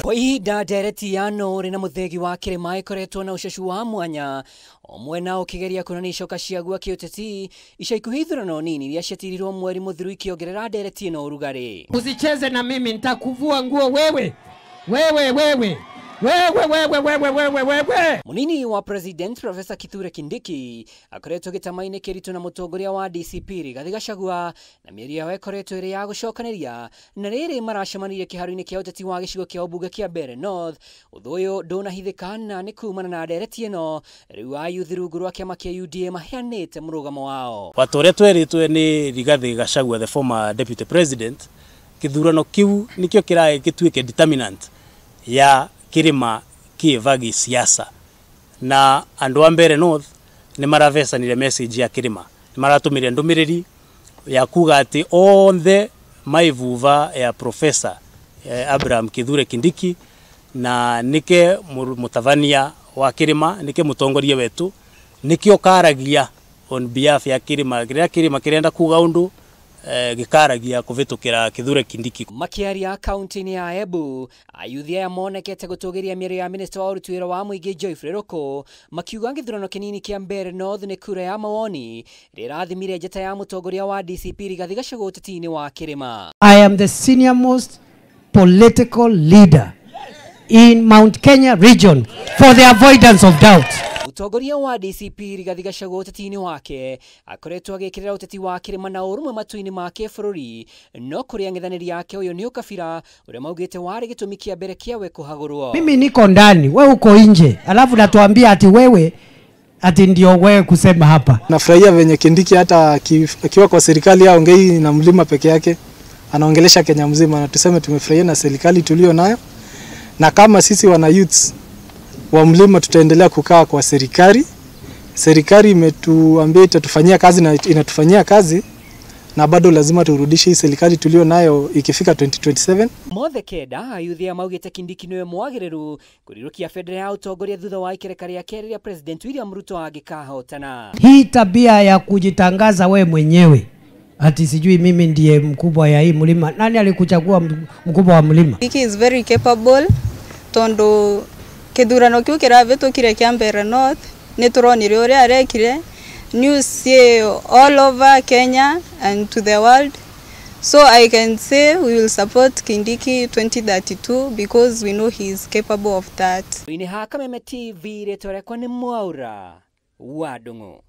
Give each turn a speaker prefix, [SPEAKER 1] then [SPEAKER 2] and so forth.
[SPEAKER 1] Kwa ihinda ndereti ya Nori na muthegi wa Kirima ikoretwo na uceshu wa mwanya omwe nao kigeria kuonania icoka ciaguo kiuteti ica ikuhi ithurano nini iria ciatirirwo mweri muthiru ikiongerera ndereti ino urugari.
[SPEAKER 2] Usicheze na mimi, nitakuvua nguo wewe.
[SPEAKER 1] Munini wa President Professor Kithure Kindiki akoretwo gitamaine kiritu na mutongoria wa DCP Rigathi Gachagua na mieri yao ikoretwo iri ya gucokaniria na riri maracemanirie kiharu-ini kia uteti wa gicigo kia ubunge kia Mbeere North. Uthu uyu ndunahithikana ni kumana na ndereti ino riu ayuthi rungu rwa kiama kia UDA maheanite murugamo wao.
[SPEAKER 3] Watu uria tweritwe ni Rigathi Gachagua, the former deputy president, kithurano kiu nikio kirae gituike determinant ya Kirima kievagi siasa na andu a Mbeere North ni maravesanire message ya Kirima, ni maratumire ndumiriri ya kuga ati onthe maivuva ya Professor Abraham Kithure Kindiki na nike mutavania wa Kirima, nike mutongoria wetu, nikio karagia on behalf ya Kirima. Kirima kirenda kuga undu gikaragia kuvitukira Kithure Kindiki.
[SPEAKER 1] Makiaria kaunti ya Embu ayuthia ya monekete gutugiria mieri ya minister wa urutwiro wa muingi Geoffrey Ruku makiuga githurano kinini kia Mbeere North ni kura ya mawoni rirathimire njata ya mutongoria wa DCP Rigathi Gachagua uteti-ini wa Kirima.
[SPEAKER 2] I am the senior most political leader in Mount Kenya region for the avoidance of doubt.
[SPEAKER 1] Mutongoria wa DCP Rigathi Gachagua uteti-ini wake akoretwo agikirira uteti wa Kirima na urumwe matu-ini make bururi, no kuri ang'ethaniri yake uyu ni ukabira uria maugite wari gitumi kia mbere kiawe kuhagurwo.
[SPEAKER 2] Mimi niko ndani, wewe uko nje, alafu natuambia ati wewe ati ndio wewe kusema hapa.
[SPEAKER 4] Nafurahia venye Kindiki hata akiwa kwa serikali aongei na mlima peke yake, anaongelesha Kenya mzima, na tuseme tumefurahia na serikali tulio nayo, na kama sisi wana youths wa mlima tutaendelea kukaa kwa serikali. Serikali imetuambia itatufanyia kazi na inatufanyia kazi, na bado lazima turudishe hii serikali tulio nayo ikifika 2027.
[SPEAKER 1] Mothe kenda ayuthia maugite Kindiki niwe mwagiriru kurirukia federal ya utongoria thutha wa ikereka ya keri ya President William Ruto agikahotana.
[SPEAKER 2] Hii tabia ya kujitangaza we mwenyewe ati sijui mimi ndiye mkubwa ya hii mlima. Nani alikuchagua mkubwa wa mlima?
[SPEAKER 5] Kindiki is very capable tondo kithurano kiu kiravitukire kia Mbeere North ni turonire uria arekire news all over Kenya and to the world. So I can say we will support Kindiki 2032 because we know he is capable of that.
[SPEAKER 1] Ini haka Meme TV retore kwa ni Mwaura wa Ndung'u.